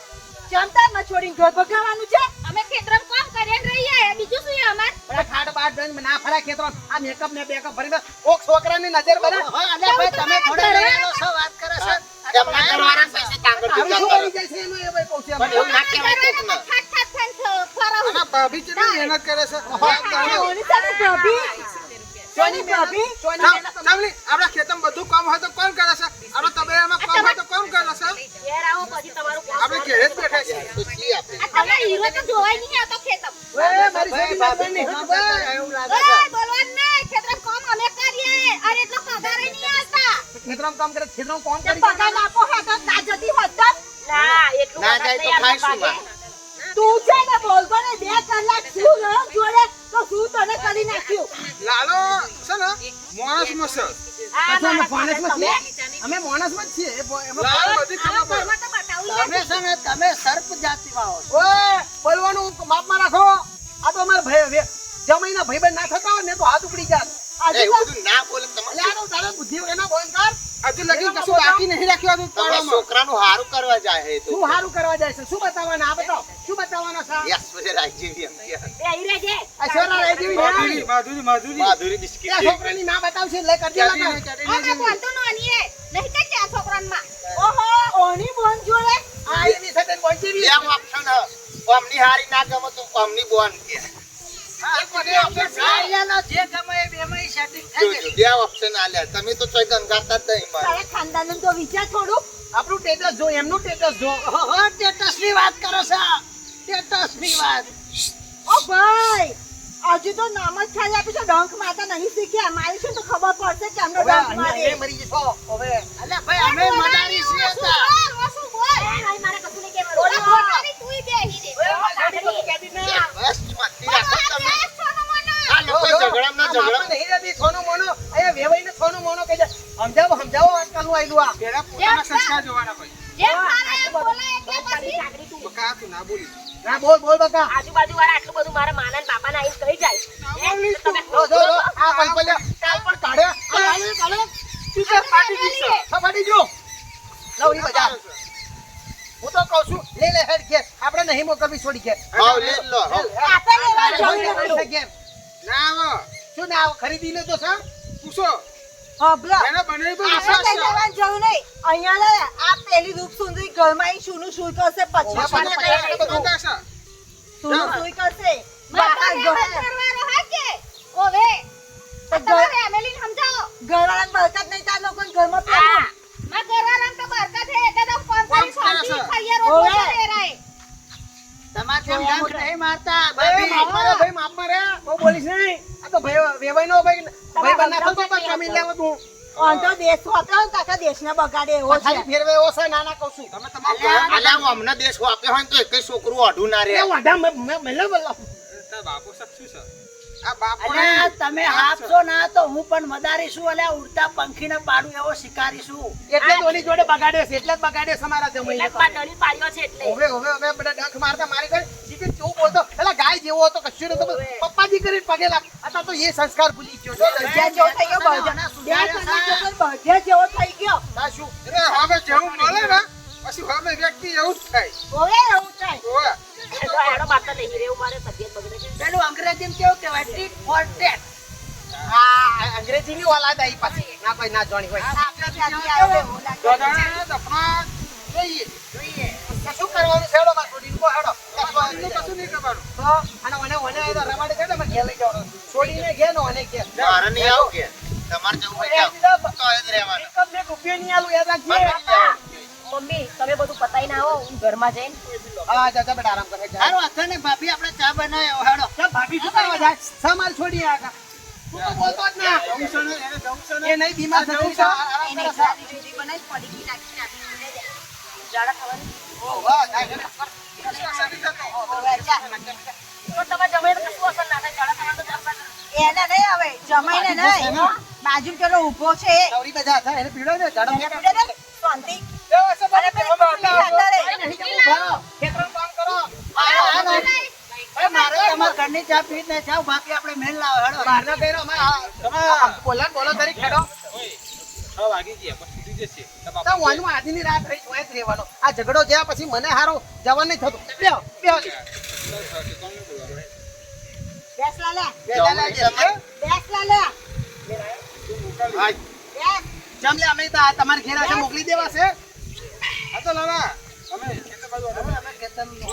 જમતામાં છોડીને ઘર ભગાવાનું છે અમે ખેતરમાં કામ કરીને રહી આયા બીજું શું છે અમાર બધા ખાટ બાટ દઈને ના ફરા ખેતરો આ મેકઅપ ને બેકઅપ ભરીને કોક છોકરાની નજર બને અલ્યા ભાઈ તમે થોડા રહેલો છો વાત કરે છે એમના ઘરવાળા પૈસે તાંગડ આવી જુદા શું કરો. કરી જાય છે એનું એ ભાઈ કહું છું પણ એવું ના કહેવાય કોકને. ઠાઠ ઠાઠ થઈને ફરાવું અને ભાભી કેટલી મહેનત કરે છે ઓની સાથે ભાભી સોની ભાભી સાંભળી, આપણા ખેતરમાં બધું કામ હોય તો કોણ કરે છે આપણા તબેલામાં કામ હોય તો કોણ કરે છે ઘેર આવો પછી તમારું કામ આપણે ઘેરે જ બેઠા છીએ તો છીએ આપણે. આ તમારા હીરો તો જોવાય નહીં આવતો ખેતર એ મારી છોકરી બાબરની એવું લાગે છે ઓય બોલવાનું નહીં ખેતરમાં કામ અમે કરીએ અરે એટલો પગાર નહીં આવતા ખેતરમાં કામ કરે ખેતરમાં કોણ કરી પગાર આપો હા તો ના જતી હોત તો ના એટલું ના વખત જાય તો નહીં ખાઈશું આપવા માં. તું છે ને બોલતો ને 2 કલાક શું રહ્યો જોડે તો શું તને કરી નાખ્યું લાલો છે ને માણસમાં છે હા, અમે મારા માણસમાં તમે છીએ અમે માણસમાં જ છીએ એમાં લાલો બધી ખબર પડે ઘરમાં તો બતાવું તમે છે ને તમે સર્પ જાતિમાં આવો ઓય બોલવાનું માપમાં રાખો આ તો અમારા ભાઈ જમાઈના ભાઈબંધ ના થતા હોય ને તો હાથ ઉપડી જાત એ એવું બધું ના બોલે તમારે. યાર તારે બુદ્ધિ એના બોલ કર હજુ લગી કશું બાકી નહીં રાખ્યું હતું તમારા પાડોમાં. છોકરાનું હારું કરવા જાય છે એ તો. શું હારું કરવા જાય છે શું બતાવવાના આ બતાવો શું બતાવવાના છે ઐશ્વર્યા રાય જેવી એમ કે. બે અહીં રહેજે. આ છોરા રહી જેવી માધુરી ના માધુરી માધુરી માધુરી બિસ્કિટ એ જેવી. છોકરાની ના બતાવશે લે કરજે લગન અમે બોલતો નોની એ નહીં કે ચાર છોકરાનમાં ઓહો ઓની બોન જોડે આ એની સાથે બોલ જેવી બે option હ. અમની હારી ના ગમે તો અમની બોન કે. આયાનો જે ગમે એ બેમાં સેટિંગ થઈ જોજો, જાય બે option આલ્યા. તમે તો ચોય ગંગાતા જ નહીં મારે. તારા ખાનદાનનું તો વિચાર થોડું આપણું સ્ટેટસ જો એમનું સ્ટેટસ જો હા સ્ટેટસ ની વાત કરો છો સ્ટેટસ ની વાત ઓ ભાઈ હજુ તો નામ જ ખાલી આપી છે ડંખ મારતા નહીં શીખ્યા મારી શું તો ખબર પડશે કે અમને હવે ડંખ અમે મારે મરી જશો હવે અલ્યા ભાઈ અમે મદારી છીએ તા શું બોલ મારે કશું નહીં કહેવાનું. ઓલા ફોટાની તુંય બેહી રે બસ શાંતિ રાખો તમે. આ છોનો મોનો આ લોકો ઝઘડામાં ના ઝઘડા. નહીં રહેતી સોનું મોનો અહીંયા વેવાઈને સોનું મોનો કહી દે સમજાવો જોવાનું આયલું આ પેલા પોતાના સંસ્કાર જોવાના ભાઈ. જેમ મારે એમ બોલાય એટલે પછી બકા તું ના બોલી. ના બોલ બકા આજુબાજુ વાળા આટલું બધું મારા માના ને બાપાને આવીને કહી જાય હે? તો તમે જો આ પલપલિયા કાલ પણ કાઢે કાલે ટીચર પાટી દીધો ફાટી જો નવરી બજાર હું તો કહું છું લે હેડ કે આપણે નહીં મોકલવી છોડી કે હાવ લે લો હાવ. આપણે લેવા જવું નથી. ના આવો. શું ના આવો? ખરીદી લેતો છે પૂછો. હબલો. એને બનાવી પણ આપણે વિશ્વાસ કઈ છે. લેવા જવું નહીં. અહીંયા લે આ પેલી રૂપ સુંદરી ઘરમાં ઈ શુંનું શુંય કરશે પછી આપણે કઈ બધું થશે. શુંનું શુંય કરશે માતા બાપા ને કરવાનો હા કે ઓવે તો તમારે એમેલીને સમજાવો ઘરવાળાને બરકત નહીં તાર લોકોને ઘરમાં હા. પેલું. માં ઘરવાળાને તો બરકત હે એકદમ કોમ કોન્ફરન્સ કરે શાંતિ છે. ખાઈએ રોટલો ઓવે. લેરાય તમારે કેમ ડંક નહીં મારતા ભાઈ માફ મારે બહુ બોલીશ નહીં આ તો ભાઈ વેવાઈનો ભાઈ બનાતો તો બસ જમીન લેવો તું આમ તો દેશ વાપરો ને કાકા દેશને બગાડે એવો છે ખાલી ફેરવે એવો છે નાના કહું છું તમે તમારા અલ્યા હું હમણાં દેશ વાપ્યો હોય ને તો એકય છોકરું અઢું ના રહે. એ વાડા મેલે બોલો તારા બાપુ સાક્ષી છે. આ બાપુ અલ્યા તમે આપશો ના તો હું પણ મદારી છું અલ્યા ઉડતા પંખીને પાડું એવો શિકારી છું. એટલે જ ઓલી જોડે બગાડ્યો છે એટલે જ બગાડ્યો છે મારા જમીન એટલે જ પાટણી પાડ્યો છે એટલે હવે બધા ડંખ મારતા મારી ગઈ જીતે કેવું બોલતો એટલે ગાય જેવો હતો કશું નતો પપ્પાજી કરીને પગે લાગ અત્યારે તો એ સંસ્કાર ભૂલી ગયો બધે જેવો થઈ ગયો બધે જેવો થઈ ગયો તા શું એટલે હવે જેવું મળે ને પછી હવે વ્યક્તિ એવું જ થાય. હવે એવું થાય ઓવે. એ તો હેડો મારતા નહીં રહેવું મારે તબિયત બગડે છે પેલું અંગ્રેજીમાં કેવું કહેવાય ટીટ ફોર ટેટ. આ અંગ્રેજીની ઓલાદ આવી પાછી ના કોઈ ના જાણી હોય આપણે ત્યાંથી આવ્યો એવું લાગે. દાદાને દફના જોઈએ તો શું કરવાનું છે હેડો માં છોડીને કો હેડો એનું કશું નહીં કરવાનું. તો અને મને આ તો રમાડે છે ને મને ઘેર લઈ જવાનો છોડીને ઘેર નો અને ઘેર મારે નહીં આવું કે તમારે જવું હોય તો આવો. તો એ જ રહેવાનું. એકમ ને રૂપિયો નહીં આલું યાદ રાખજે મારે નહીં જવાનું. મમ્મી તમે બધું પતાઈને આવો હું ઘરમાં જઈને હા જા બેટા આરામ કરે જા હારું વાંધો નહીં, ભાભી આપણે ચા બનાવ્યો હેડો. ભાભી શું કરવા જાય સમાલ છોડી આગા તું તો બોલતો જ ના જવું છે ને, એને જવું છે ને. એ નહીં બીમાર થતું છે આરામ એને કરે સારી જુદી બનાવી પડીકી નાખી નાખી જાડા થવાની ઓ વાહ જાય છે કશું અસર નહીં થતો. હવે જા. તો તમે જમે તો કશું અસર ના થાય જાડા થવાનું તો જમવાનું એને નહીં હવે જમાઈને નહીં બાજુ પેલો ઊભો છે નવરી બજા થાય એને પીડો ને ઝાડો એને પીડે ને શાંતિ જવું હશે અને બાપુ, પેલી જવામાં કુકડી આવતા અંદર આવજો. રહે. નહીં જવું ભારો ખેતરનું કામ કરો હવે મારે તમારા ઘરની ચા પી જ નહીં, જાઓ બાકી આપણે મેલ લાવો હેડો. બહારના કર્યો તમે બોલો કરી ખેડો ઓય, 6 વાગી ગયા પણ સુધી જશે. તમારા તો વાનું આજની રાત રહી હોય જ રહેવાનો આ ઝઘડો જ્યાં પછી મને હારો જવાનું નહીં થતું બેહો બેહો બેસલા લે બેહો બેસલા લે હાય. બેસ. જમલે અમે તો આ તમારે ઘેર આજે મોકલી દેવા છે હા તો લાલા તમે ખેતર બાજુ આવો.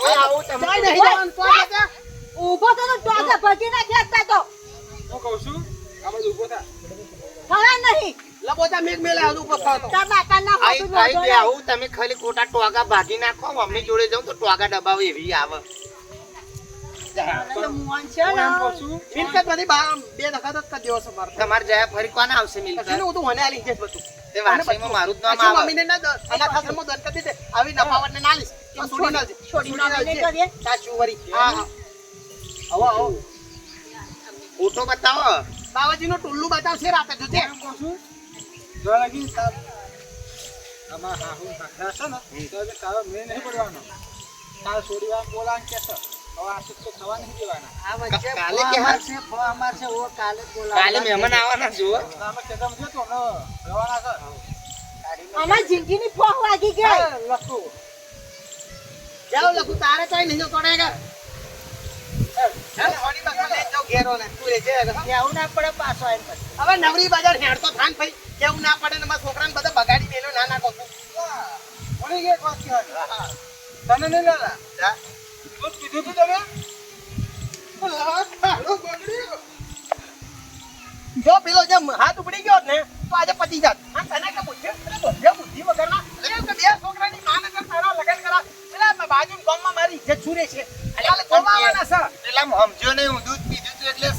ઓય આવું તમે નહીં જવાનું તો બધા ઊભો તો ટોચે ભજી નાખ્યા હતા તો હું કહું છું આ બાજુ ઊભો થા. ખરા નહીં લબોતા મેઘ મેલે આવું ઉભો થતો તાર બાપાના આઈ હોતું આઈ નહોતું બે આવું તમે ખાલી ખોટા ટોગા ભાગી નાખો મમ્મી જોડે જાઉં તો ટોગા ડબાવ એવી આવે. તો મુવાન છે હું ને એમ કહું છું, મિલકત બધી બે દખત જ કરી દેવો છે મારે તમારે જયા ફરી કોને આવશે મિલકત? પછી હું તો મને આલી જઈશ બધું તે વારસાઈમાં મારું જ નામ પછી આવે. મમ્મીને ના અનાથ આશ્રમમાં દંડ કરી દે આવી નફાવટને ના લઈશ તો છોડી નાલજે છોડી નાલજે કરીએ. સાચું વરી હા આવો આવો ફોટો બતાવો. બાવાજીનું ટુલ્લું બતાવશે રાતે જોજે હું એમ કહું છું જો લાગી તાર આમાં હાહુ ભાખરા છે ને તો હવે તારો મેળ નહીં પડવાનો. તારે છોડી વાર બોલાવાનું કહેશે. હવે આ તો થવા નહીં દેવાના. આ વચ્ચે કાલે ફો કે અમાર છે, ફો અમાર છે, ઓ કાલે જ બોલાવવાના કાલે મહેમાન આવવાના જુઓ. અમે ખેતરમાં જતો ને રહેવાના છે. અમારી જિંદગીની ફોહ વાગી ગઈ હા, લખું. જાઓ લખું તારે ચાઈ નહીં જો તોડેગા ચાલ હોડી બકરા લઈ જાઓ ઘેરો ને તું રે જે કેવું ના પડે પાછો આવીને પછી. હવે નવરી બજાર હેડતો થાન ભાઈ કેવું ના પડે ને મારા છોકરાને બધા બગાડી મેલ્યો ના ના કહું મળી ગઈ એક વાત કહેવાની. તને નહીં લાલા જા. દૂધ પીધું તું તમે? આ ખાડો બગડ્યો. જો પેલો જેમ હાથ ઉપડી ગયો ને તો આજે પતી જાત આ તને કે બુદ્ધિ બુદ્ધિ વગરના એટલે કે બે છોકરાની માને કર તારા લગન કરા એટલે બાજુ ગામમાં મારી ઇજ્જત છૂરે છે એટલે ગોમાવાના છે એટલે આમ સમજ્યો નહીં હું દૂધ પીધું તું એટલે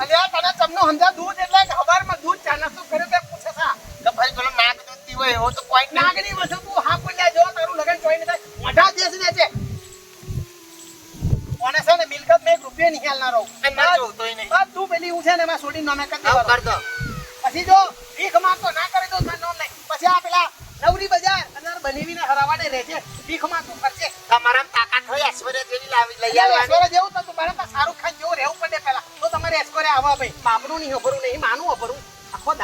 એટલે આ તને તમને સમજા દૂધ એટલે કે હવારમાં દૂધ ચા નાસ્તો કર્યો તે પૂછે છે તો ભાઈ પેલો નાક દૂધ પીવો એવો તો point નહીં. નાગની વસ્તુ તું હા પણ જો તારું લગન જોઈ ને થાય મોઢા દેશ ને છે કોને છે ને મિલકત મેં એક રૂપિયો નહીં હાલનારો અને ના જોતોય નહીં. બસ તું પેલી હું છે ને એમાં છોડી નામે કરી આવું દેવાનો કર દો. પછી જો ભીખ માંગતો ના કરી દો તાર નામ નહીં પછી આ પેલા પડશે ભીખ માંગવું પડશે તમારા તાકાત હોય ઐશ્વર્યા જેવી લાવી લઈ યાર, આવવાની એશ્વર્ય જેવું તો તું બરાબર શાહરુખ ખાન જેવું રહેવું પડે પહેલા તો તમારે એશ્વર્ય આવા ભાઈ બાપનું નહીં હભરું નહીં માનું હભરું આખો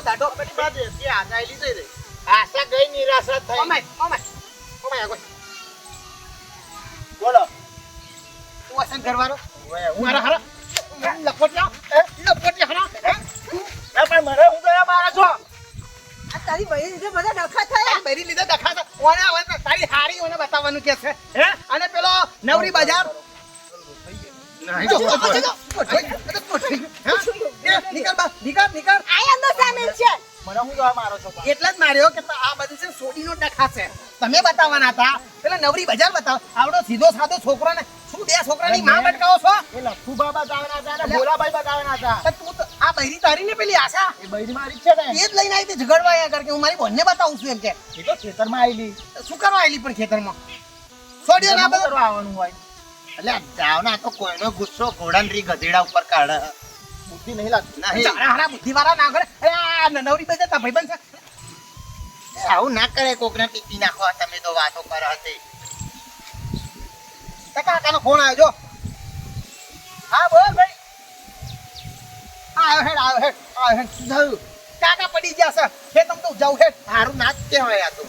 દાડો બધી બાદ એથી આજાયેલી જઈ રહી આશા ગઈ નિરાશા થઈ ઓમાય આગળ બોલો તું અસન કરવાનો મારા હારા લપોટિયા હારા ના પણ મને હું ગયા મારા છો આ તારી બહેરી લીધે બધા ડખા થયા બેરી લીધે દખાતા ઓને હવે તારી હારી ઓને બતાવવાનું કે છે હે અને પેલો નવરી બજાર નીકળ આ અંદર સામેલ છે મને હું ગયા મારો છો એટલે જ માર્યો કે આ બધું છે સોડીનો ડખા છે તમે બતાવવાના હતા પેલા નવરી બજાર બતાવો આવડો સીધો સાદો છોકરો ને શું બે છોકરાની માં બટકાવો છો એ લખુ બાબા ગાવાના હતા ને ભોલાભાઈ બગાવાના હતા તો તું તો આ બૈરી તારી ને પેલી આશા એ બૈરી મારી જ છે ને એ જ લઈને આવી હતી ઝઘડવા અહીંયા કર કે હું મારી બોનને બતાવું છું એમ કે એ તો ખેતરમાં આવેલી શું કરવા આવેલી પણ ખેતરમાં છોડ્યો ના બધો કરવા આવવાનું હોય એટલે જાવના તો કોઈનો ગુસ્સો ઘોડાની ગધેડા ઉપર કાઢે બુદ્ધિ નહીં લાગતી નહીં ચારા હારા બુદ્ધિવાળા ના કરે અરે આ નવરી બજાર તા ભાઈબંધ છે આવું ના કરે કોકને ટીપી નાખો તમે તો વાતો કરો હતી કાકાનો ફોન આવ્યો જો હા બોલ ભાઈ આવ્યો હેડ થયું કાકા પડી ગયા છે ખેતમ તો જાવ હેડ સારું ના જ કહેવાય આ તો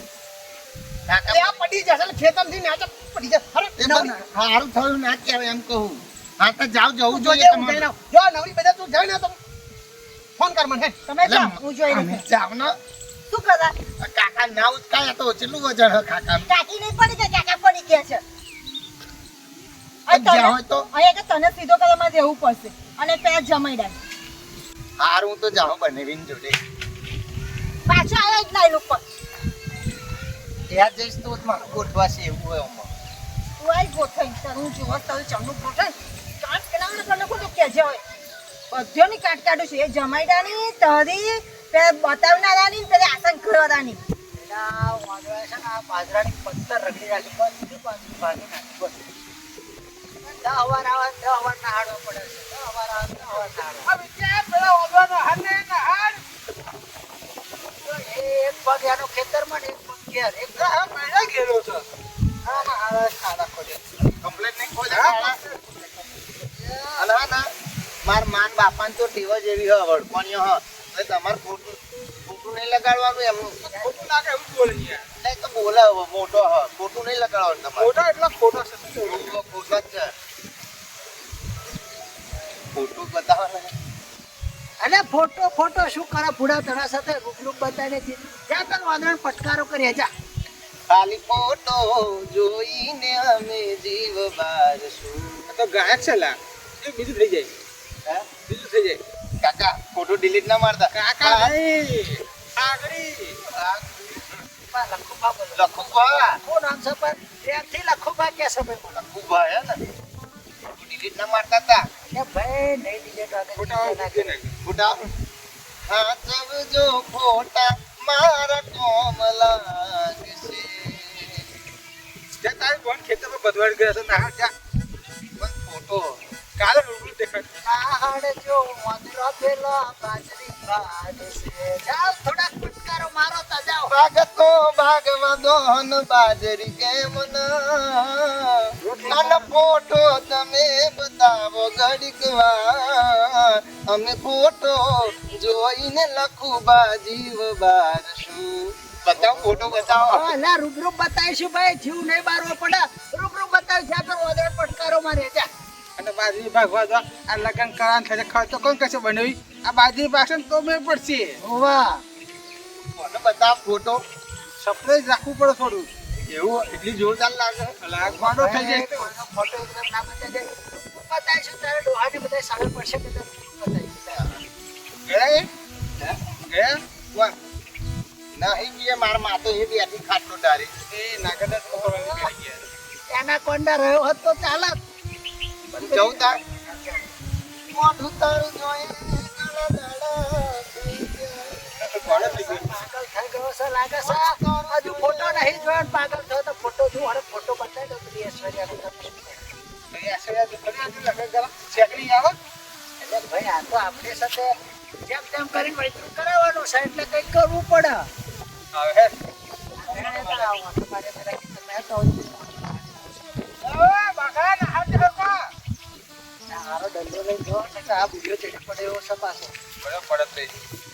કાકા આ પડી જશે એટલે ખેતમ થી નાચા પડી જશે અરે એ પણ સારું થયું ના જ કહેવાય એમ કહું હા તો જાવ જવું જોઈએ જોઈએ હું તમારે. જઈને આવું. જો નવરી બજાર તું જાય ને તો ફોન કર મને તમે એટલે જાઓ હું જોઈ અમે રહી જાવ ને શું કરા કાકા ના ઉચકાય તો કેટલું વજન હે કાકા કાકી નહીં પડી કે કાકા પડી ગયા છે જ્યાં હોય તો અહીંયા તો તને સીધો કરવામાં રહેવું પડશે અને પેલા જમાઈ ડાય હારું તો જાઓ બનેવીને જોડે પાછો આવ્યો જ નહીં લોકો ત્યાં જઈશ તો જ મારું ગોઠવા છે એવું હોય આમાં. તું આઈ ગોઠવાઈ તારું જોવો તારું ચમનું ગોઠવાઈ કાટ કરાવને તને કોઈ તો કહેજે હોય બધોની કાટ કાઢું છું એ જમાઈડાની તારી પેલા બતાવનારાની પેલા આસન કરવાદાની આ વાંદરા છે ને આ બાજરાની પત્તર રગડી રાખી બસ બીજું પાછું ભાગી નાખી બસ દવા નહાડવો પડે છે દવા નહાડવો આ વિચાર પેલા ઓગવાનો હાને ના હાડ એક પગ એનો ખેતરમાં ને એક પગ ઘેર એક આ મેળા ગેલો છે આમાં આવે ખાડા ખોલે કમ્પ્લેટ નહીં ખોલે કાળા. અલા હા ના માર માન બાપાને તો ટેવ જ એવી હ વડકોણીઓ હ એટલે તમારે ખોટું નહીં લગાડવાનું એમનું ખોટું લાગે એવું જ બોલે યાર નહીં તો બોલે હવે મોટો હ ખોટું નહીં લગાડવાનું તમારે ખોટો એટલો ખોટો છે શું બોલું? ખોટો જ છે ખોટું બતાવવાના અને ફોટો શું કરે ભૂડા તણા સાથે રૂપરૂપ બતાવીને જ્યાં તને વાંદરાને પટકારો કરીએ જા ખાલી ફોટો જોઈને અમે જીવ બારશું આ તો ગાયક છે લા એ બીજું થઈ જાય હે? બીજું થઈ જાય કાકા ફોટો ડિલીટ ના મારતા કાકા ભાઈ આગળી લખુભા બોલો લખુભા શું નામ છે પણ ત્યાંથી લખુભા કે છે ભાઈ બોલો લખુભા હે ને ફોટો ડિલીટ ના મારતા તા એ ભાઈ નહીં દીધે તો આગળ ખોટા દીધે ના મૂકી નાખે. ફોટા હા સમજો ફોટા મારા કોમ લાગશે જ્યાં તારી બોન ખેતરમાં બધવાડ ગયા છે ના જા પણ ફોટો કાલે રૂબરૂ દેખાય પહાડ જો વાંદરો પેલો બાજરી બાજે છે જાઓ થોડાક ફટકારો મારો તા જાઓ ભાગતો ભાગવા દોન બાજરી કેમ ના ફોટો તમે બતાવો ઘડીક વાર અમે ફોટો જોઈને લખું બાજીવ બારશું બતાવો ફોટો બતાવો ના રૂબરૂ બતાવીશું ભાઈ જીવ નહીં બારવો પડે રૂબરૂ બતાવી જ્યાં પર વાંદરો પટકારો મારે જા અને બાજરી ભાગવા દો આ લગન કરાન થશે ખર્ચો કોણ કશે બનાવી આ બાજરી ભાગશે ને તો મેં પડશે હોવા કોને બતાવો ફોટો સપ્લાય રાખવું પડે થોડું એવું એટલી જોરદાર લાગે લાગ માંડો થઈ જાય ફોટો એકદમ ના બતાવી દે બતાવીશું તારે ડોહાને બધા સામે પડશે કે તને બતાવીશું ગયા એ? ગયા કોણ નહીં ગયે મારા માતો એ બેઠી ખાટલો ડારી એ નાગરદાસ પકડવાની કરી ગયા એનાકોન્ડા રહ્યો હોત તો ચાલત જવું તાર મોઢું તારું જોઈ કાળા દાડા થઈ ગયા. કોણે થઈ ગયું પાગલ થઈ ગયો છે લાગે છે હજુ ફોટો નહીં જોયો ને પાગલ થયો તો ફોટો જોયો અને ફોટો બતાવી દો પેલી ઐશ્વર્યાનો તમે શું કહો? એ આશરે દુકાને આજે લગન કરા શેકડી આવે એટલે ભાઈ આ તો આપણી સાથે જેમ તેમ કરીને મૈત્રી કરાવવાનું છે એટલે કંઈક કરવું પડે હવે હે તમારે પેલા કીધું, મેં લઈને જવાનો છે કે આ બુઢિયો ચડી પડે એવો છે પાછો. બરાબર પડત રહી.